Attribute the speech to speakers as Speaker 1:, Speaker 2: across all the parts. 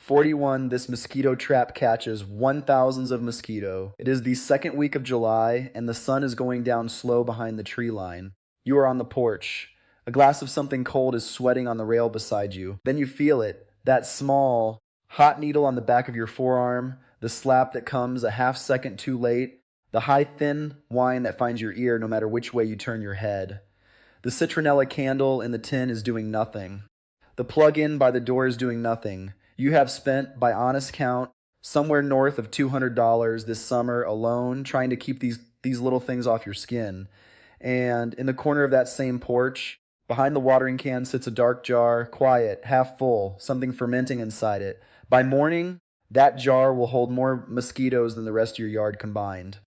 Speaker 1: 41. This mosquito trap catches one thousands of mosquito. It is the second week of July, and the sun is going down slow behind the tree line. You are on the porch. A glass of something cold is sweating on the rail beside you. Then you feel it, that small, hot needle on the back of your forearm, the slap that comes a half second too late, the high, thin whine that finds your ear no matter which way you turn your head. The citronella candle in the tin is doing nothing. The plug-in by the door is doing nothing. You have spent, by honest count, somewhere north of $200 this summer alone trying to keep these little things off your skin. And in the corner of that same porch, behind the watering can sits a dark jar, quiet, half full, something fermenting inside it. By morning, that jar will hold more mosquitoes than the rest of your yard combined.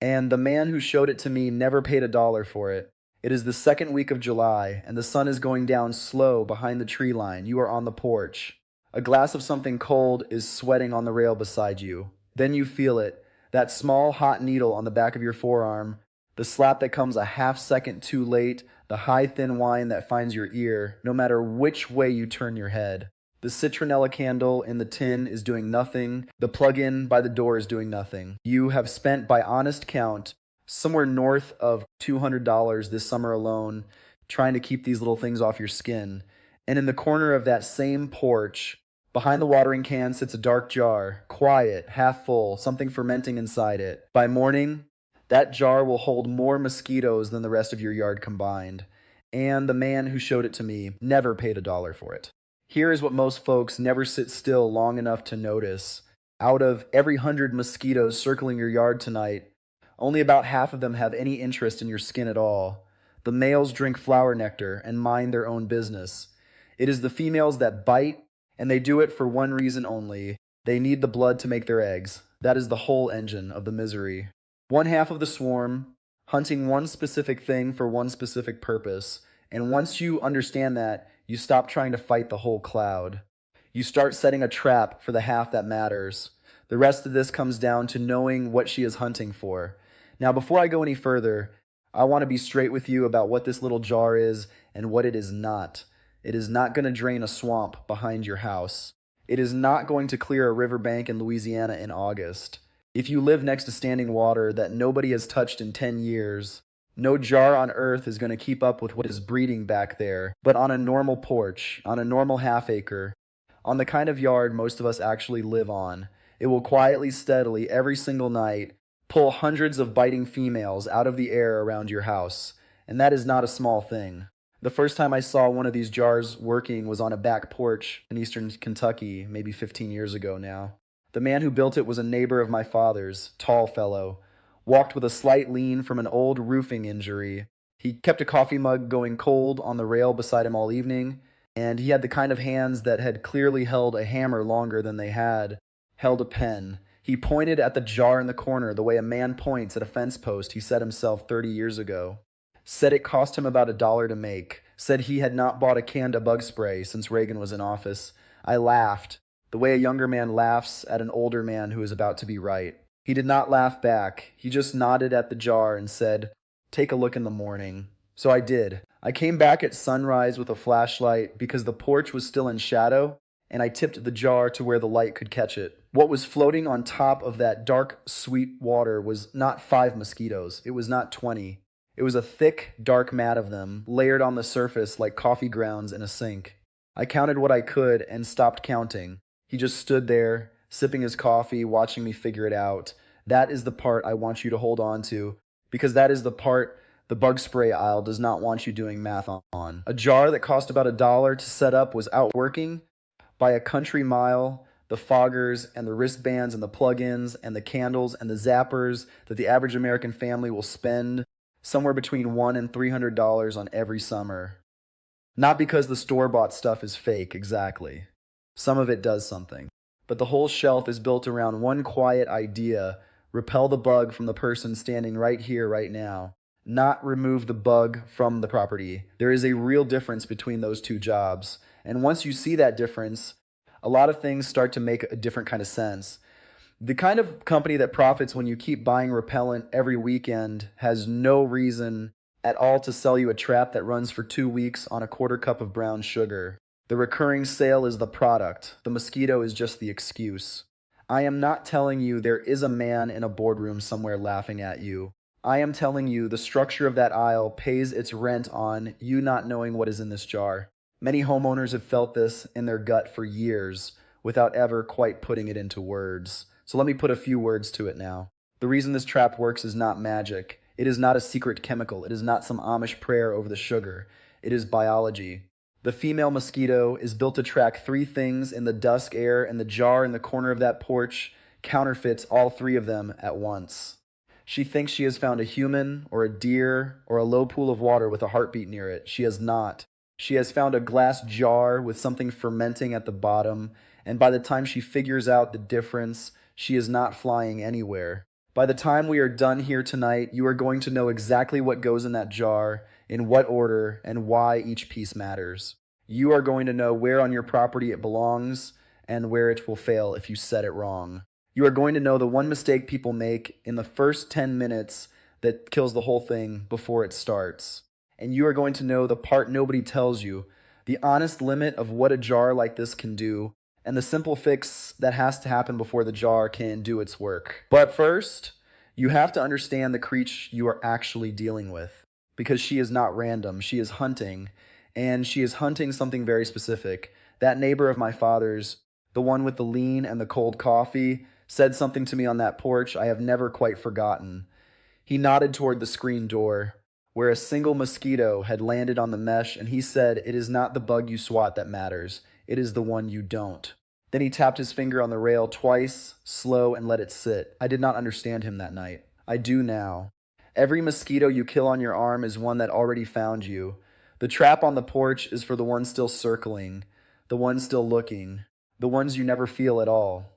Speaker 1: And the man who showed it to me never paid a dollar for it. It is the second week of July, and the sun is going down slow behind the tree line. You are on the porch. A glass of something cold is sweating on the rail beside you. Then you feel it, that small hot needle on the back of your forearm, the slap that comes a half second too late, the high thin whine that finds your ear, no matter which way you turn your head. The citronella candle in the tin is doing nothing. The plug-in by the door is doing nothing. You have spent, by honest count, somewhere north of $200 this summer alone trying to keep these little things off your skin. And in the corner of that same porch, behind the watering can sits a dark jar, quiet, half full, something fermenting inside it. By morning, that jar will hold more mosquitoes than the rest of your yard combined. And the man who showed it to me never paid a dollar for it. Here is what most folks never sit still long enough to notice. Out of every 100 mosquitoes circling your yard tonight, only about half of them have any interest in your skin at all. The males drink flower nectar and mind their own business. It is the females that bite, and they do it for one reason only. They need the blood to make their eggs. That is the whole engine of the misery. One half of the swarm, hunting one specific thing for one specific purpose. And once you understand that, you stop trying to fight the whole cloud. You start setting a trap for the half that matters. The rest of this comes down to knowing what she is hunting for. Now, before I go any further, I want to be straight with you about what this little jar is and what it is not. It is not going to drain a swamp behind your house. It is not going to clear a riverbank in Louisiana in August. If you live next to standing water that nobody has touched in 10 years, no jar on earth is going to keep up with what is breeding back there. But on a normal porch, on a normal half acre, on the kind of yard most of us actually live on, it will quietly, steadily, every single night, pull hundreds of biting females out of the air around your house. And that is not a small thing. The first time I saw one of these jars working was on a back porch in eastern Kentucky, maybe 15 years ago now. The man who built it was a neighbor of my father's, tall fellow, walked with a slight lean from an old roofing injury. He kept a coffee mug going cold on the rail beside him all evening, and he had the kind of hands that had clearly held a hammer longer than they had held a pen. He pointed at the jar in the corner the way a man points at a fence post he set himself 30 years ago. Said it cost him about $1 to make. Said he had not bought a can of bug spray since Reagan was in office. I laughed, the way a younger man laughs at an older man who is about to be right. He did not laugh back. He just nodded at the jar and said, "Take a look in the morning." So I did. I came back at sunrise with a flashlight because the porch was still in shadow, and I tipped the jar to where the light could catch it. What was floating on top of that dark, sweet water was not 5 mosquitoes. It was not 20. It was a thick, dark mat of them, layered on the surface like coffee grounds in a sink. I counted what I could and stopped counting. He just stood there, sipping his coffee, watching me figure it out. That is the part I want you to hold on to, because that is the part the bug spray aisle does not want you doing math on. A jar that cost about $1 to set up was outworking by a country mile the foggers and the wristbands and the plug-ins and the candles and the zappers that the average American family will spend somewhere between $100 and $300 on every summer. Not because the store-bought stuff is fake, exactly. Some of it does something. But the whole shelf is built around one quiet idea: repel the bug from the person standing right here, right now. Not remove the bug from the property. There is a real difference between those two jobs. And once you see that difference, a lot of things start to make a different kind of sense. The kind of company that profits when you keep buying repellent every weekend has no reason at all to sell you a trap that runs for 2 weeks on a quarter cup of brown sugar. The recurring sale is the product. The mosquito is just the excuse. I am not telling you there is a man in a boardroom somewhere laughing at you. I am telling you the structure of that aisle pays its rent on you not knowing what is in this jar. Many homeowners have felt this in their gut for years without ever quite putting it into words. So let me put a few words to it now. The reason this trap works is not magic. It is not a secret chemical. It is not some Amish prayer over the sugar. It is biology. The female mosquito is built to track three things in the dusk air, and the jar in the corner of that porch counterfeits all three of them at once. She thinks she has found a human, or a deer, or a low pool of water with a heartbeat near it. She has not. She has found a glass jar with something fermenting at the bottom, and by the time she figures out the difference, she is not flying anywhere. By the time we are done here tonight, you are going to know exactly what goes in that jar, in what order, and why each piece matters. You are going to know where on your property it belongs and where it will fail if you set it wrong. You are going to know the one mistake people make in the first 10 minutes that kills the whole thing before it starts. And you are going to know the part nobody tells you, the honest limit of what a jar like this can do, and the simple fix that has to happen before the jar can do its work. But first, you have to understand the creature you are actually dealing with, because she is not random. She is hunting, and she is hunting something very specific. That neighbor of my father's, the one with the lean and the cold coffee, said something to me on that porch I have never quite forgotten. He nodded toward the screen door, where a single mosquito had landed on the mesh, and he said, "It is not the bug you swat that matters. It is the one you don't." Then he tapped his finger on the rail twice, slow, and let it sit. I did not understand him that night. I do now. Every mosquito you kill on your arm is one that already found you. The trap on the porch is for the ones still circling, the ones still looking, the ones you never feel at all.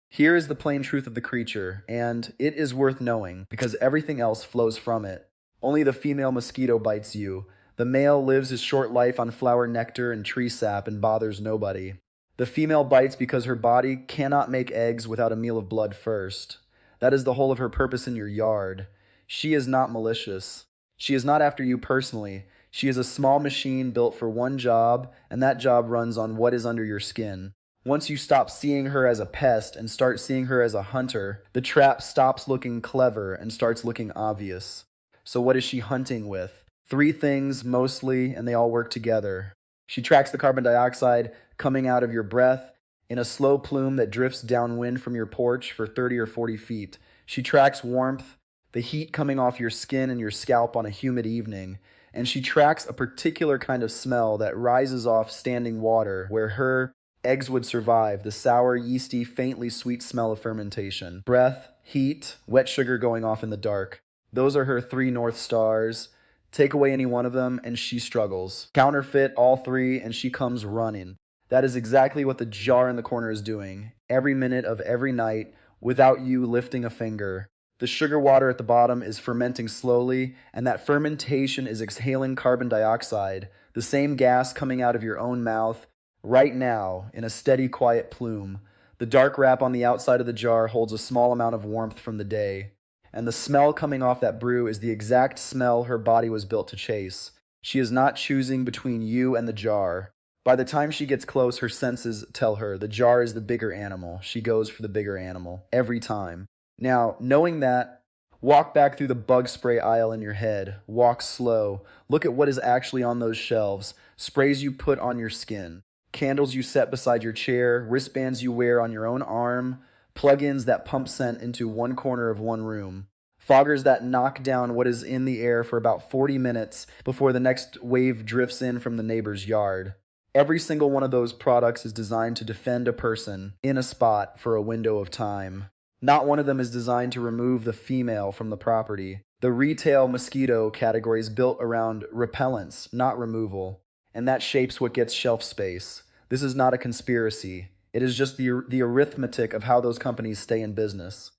Speaker 1: Here is the plain truth of the creature, and it is worth knowing, because everything else flows from it. Only the female mosquito bites you. The male lives his short life on flower nectar and tree sap and bothers nobody. The female bites because her body cannot make eggs without a meal of blood first. That is the whole of her purpose in your yard. She is not malicious. She is not after you personally. She is a small machine built for one job, and that job runs on what is under your skin. Once you stop seeing her as a pest and start seeing her as a hunter, the trap stops looking clever and starts looking obvious. So what is she hunting with? Three things mostly, and they all work together. She tracks the carbon dioxide coming out of your breath in a slow plume that drifts downwind from your porch for 30 or 40 feet. She tracks warmth, the heat coming off your skin and your scalp on a humid evening. And she tracks a particular kind of smell that rises off standing water where her eggs would survive, the sour, yeasty, faintly sweet smell of fermentation. Breath, heat, wet sugar going off in the dark. Those are her three North Stars. Take away any one of them, and she struggles. Counterfeit all three, and she comes running. That is exactly what the jar in the corner is doing, every minute of every night, without you lifting a finger. The sugar water at the bottom is fermenting slowly, and that fermentation is exhaling carbon dioxide, the same gas coming out of your own mouth, right now, in a steady, quiet plume. The dark wrap on the outside of the jar holds a small amount of warmth from the day. And the smell coming off that brew is the exact smell her body was built to chase. She is not choosing between you and the jar. By the time she gets close, her senses tell her the jar is the bigger animal. She goes for the bigger animal, every time. Now, knowing that, walk back through the bug spray aisle in your head. Walk slow. Look at what is actually on those shelves. Sprays you put on your skin. Candles you set beside your chair. Wristbands you wear on your own arm. Plug-ins that pump scent into one corner of one room. Foggers that knock down what is in the air for about 40 minutes before the next wave drifts in from the neighbor's yard. Every single one of those products is designed to defend a person in a spot for a window of time. Not one of them is designed to remove the female from the property. The retail mosquito category is built around repellents, not removal, and that shapes what gets shelf space. This is not a conspiracy. It is just the arithmetic of how those companies stay in business.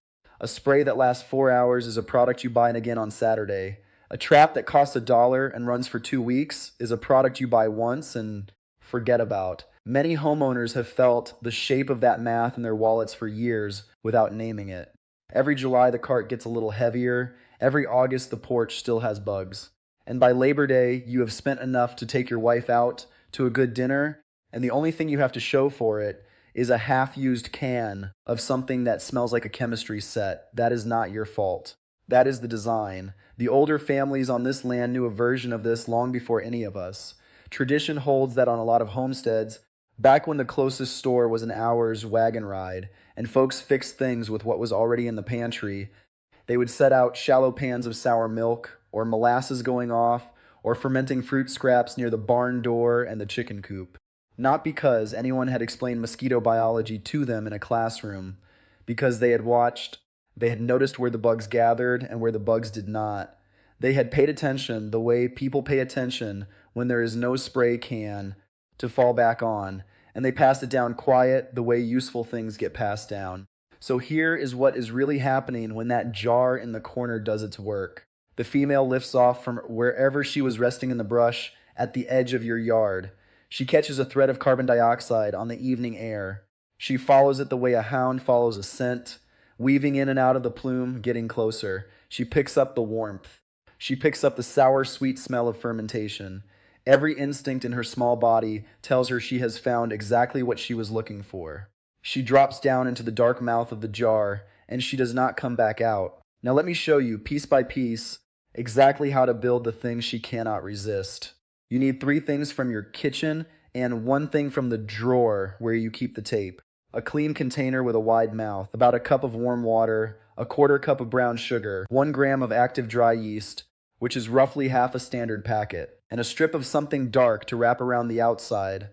Speaker 1: A spray that lasts 4 hours is a product you buy again on Saturday. A trap that costs $1 and runs for 2 weeks is a product you buy once and forget about. Many homeowners have felt the shape of that math in their wallets for years without naming it. Every July the cart gets a little heavier. Every August the porch still has bugs. And by Labor Day you have spent enough to take your wife out to a good dinner, and the only thing you have to show for it is a half-used can of something that smells like a chemistry set. That is not your fault. That is the design. The older families on this land knew a version of this long before any of us. Tradition holds that on a lot of homesteads, back when the closest store was an hour's wagon ride, and folks fixed things with what was already in the pantry, they would set out shallow pans of sour milk, or molasses going off, or fermenting fruit scraps near the barn door and the chicken coop. Not because anyone had explained mosquito biology to them in a classroom, because they had watched, they had noticed where the bugs gathered and where the bugs did not. They had paid attention the way people pay attention when there is no spray can to fall back on, and they passed it down quiet the way useful things get passed down. So here is what is really happening when that jar in the corner does its work. The female lifts off from wherever she was resting in the brush at the edge of your yard. She catches a thread of carbon dioxide on the evening air. She follows it the way a hound follows a scent, weaving in and out of the plume, getting closer. She picks up the warmth. She picks up the sour, sweet smell of fermentation. Every instinct in her small body tells her she has found exactly what she was looking for. She drops down into the dark mouth of the jar, and she does not come back out. Now let me show you, piece by piece, exactly how to build the thing she cannot resist. You need 3 things from your kitchen and 1 thing from the drawer where you keep the tape. A clean container with a wide mouth, about a cup of warm water, a 1/4 cup of brown sugar, 1 gram of active dry yeast, which is roughly half a standard packet, and a strip of something dark to wrap around the outside.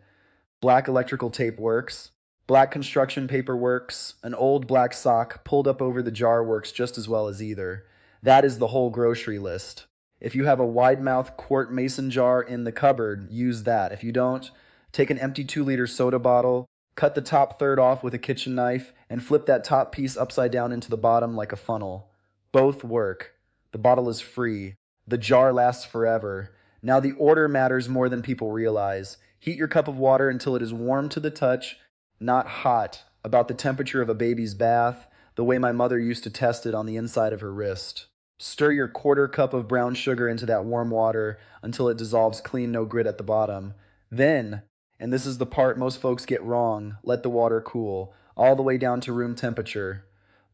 Speaker 1: Black electrical tape works. Black construction paper works. An old black sock pulled up over the jar works just as well as either. That is the whole grocery list. If you have a wide-mouth quart mason jar in the cupboard, use that. If you don't, take an empty 2-liter soda bottle, cut the top third off with a kitchen knife, and flip that top piece upside down into the bottom like a funnel. Both work. The bottle is free. The jar lasts forever. Now the order matters more than people realize. Heat your cup of water until it is warm to the touch, not hot, about the temperature of a baby's bath, the way my mother used to test it on the inside of her wrist. Stir your 1/4 cup of brown sugar into that warm water until it dissolves clean, no grit at the bottom. Then, and this is the part most folks get wrong, let the water cool, all the way down to room temperature.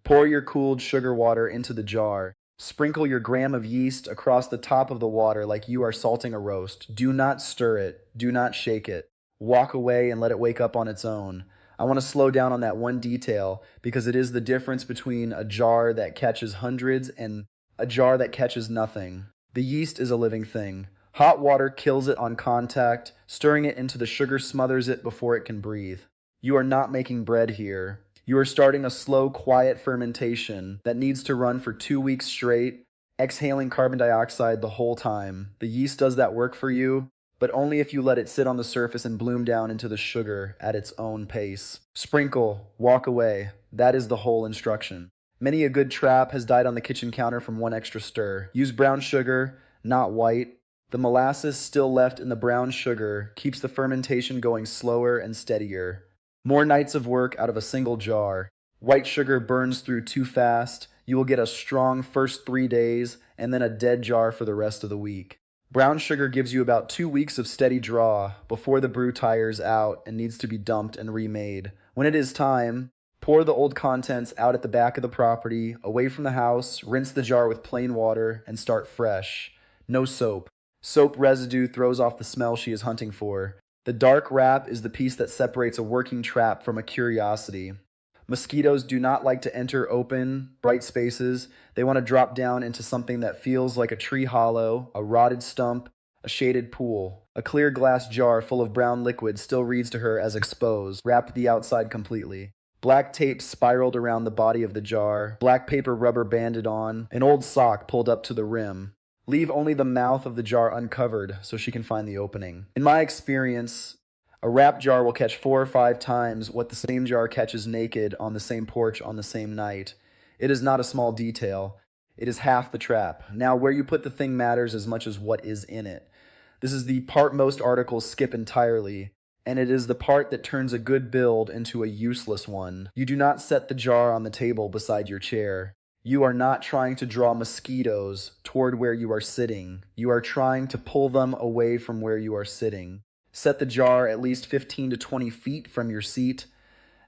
Speaker 1: Pour your cooled sugar water into the jar. Sprinkle your gram of yeast across the top of the water like you are salting a roast. Do not stir it. Do not shake it. Walk away and let it wake up on its own. I want to slow down on that one detail because it is the difference between a jar that catches hundreds and a jar that catches nothing. The yeast is a living thing. Hot water kills it on contact. Stirring it into the sugar smothers it before it can breathe. You are not making bread here. You are starting a slow, quiet fermentation that needs to run for 2 weeks straight, exhaling carbon dioxide the whole time. The yeast does that work for you, but only if you let it sit on the surface and bloom down into the sugar at its own pace. Sprinkle, walk away. That is the whole instruction. Many a good trap has died on the kitchen counter from 1 extra stir. Use brown sugar, not white. The molasses still left in the brown sugar keeps the fermentation going slower and steadier. More nights of work out of a single jar. White sugar burns through too fast. You will get a strong first 3 days and then a dead jar for the rest of the week. Brown sugar gives you about 2 weeks of steady draw before the brew tires out and needs to be dumped and remade. When it is time, pour the old contents out at the back of the property, away from the house, rinse the jar with plain water, and start fresh. No soap. Soap residue throws off the smell she is hunting for. The dark wrap is the piece that separates a working trap from a curiosity. Mosquitoes do not like to enter open, bright spaces. They want to drop down into something that feels like a tree hollow, a rotted stump, a shaded pool. A clear glass jar full of brown liquid still reads to her as exposed, wrapped the outside completely. Black tape spiraled around the body of the jar, black paper rubber banded on, an old sock pulled up to the rim. Leave only the mouth of the jar uncovered so she can find the opening. In my experience, a wrap jar will catch 4 or 5 times what the same jar catches naked on the same porch on the same night. It is not a small detail. It is half the trap. Now, where you put the thing matters as much as what is in it. This is the part most articles skip entirely, and it is the part that turns a good build into a useless one. You do not set the jar on the table beside your chair. You are not trying to draw mosquitoes toward where you are sitting. You are trying to pull them away from where you are sitting. Set the jar at least 15 to 20 feet from your seat,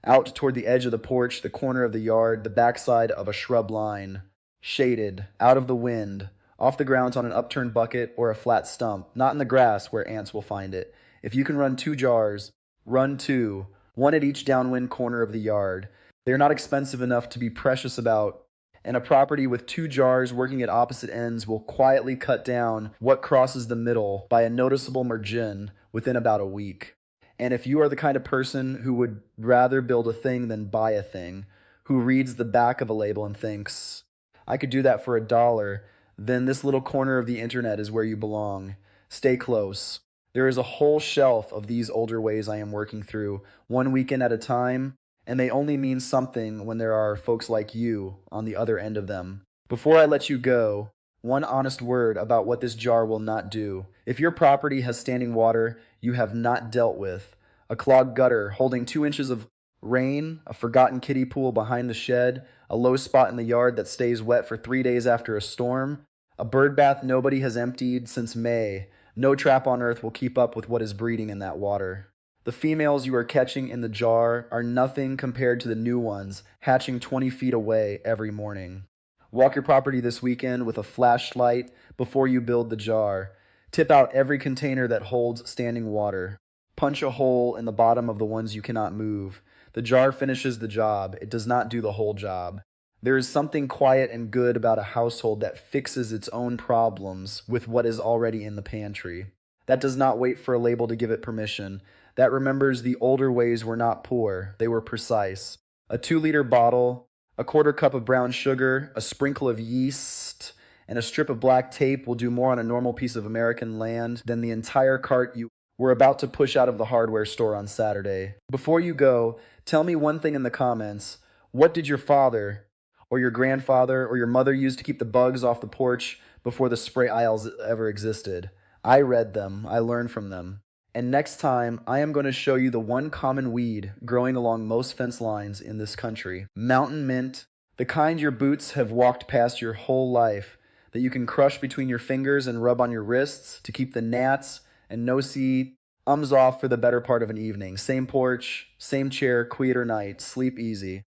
Speaker 1: out toward the edge of the porch, the corner of the yard, the backside of a shrub line. Shaded, out of the wind, off the ground on an upturned bucket or a flat stump, not in the grass where ants will find it. If you can run 2 jars, run two, one at each downwind corner of the yard. They are not expensive enough to be precious about, and a property with 2 jars working at opposite ends will quietly cut down what crosses the middle by a noticeable margin within about a week. And if you are the kind of person who would rather build a thing than buy a thing, who reads the back of a label and thinks, I could do that for $1, then this little corner of the internet is where you belong. Stay close. There is a whole shelf of these older ways I am working through, one weekend at a time, and they only mean something when there are folks like you on the other end of them. Before I let you go, one honest word about what this jar will not do. If your property has standing water you have not dealt with, a clogged gutter holding 2 inches of rain, a forgotten kiddie pool behind the shed, a low spot in the yard that stays wet for 3 days after a storm, a bird bath nobody has emptied since May, no trap on earth will keep up with what is breeding in that water. The females you are catching in the jar are nothing compared to the new ones hatching 20 feet away every morning. Walk your property this weekend with a flashlight before you build the jar. Tip out every container that holds standing water. Punch a hole in the bottom of the ones you cannot move. The jar finishes the job. It does not do the whole job. There is something quiet and good about a household that fixes its own problems with what is already in the pantry. That does not wait for a label to give it permission. That remembers the older ways were not poor. They were precise. A 2-liter bottle, a quarter cup of brown sugar, a sprinkle of yeast, and a strip of black tape will do more on a normal piece of American land than the entire cart you were about to push out of the hardware store on Saturday. Before you go, tell me one thing in the comments. What did your father or your grandfather or your mother use to keep the bugs off the porch before the spray aisles ever existed? I read them. I learned from them. And next time, I am going to show you the one common weed growing along most fence lines in this country. Mountain mint, the kind your boots have walked past your whole life, that you can crush between your fingers and rub on your wrists to keep the gnats and no-see ums off for the better part of an evening. Same porch, same chair, quiet or night, sleep easy.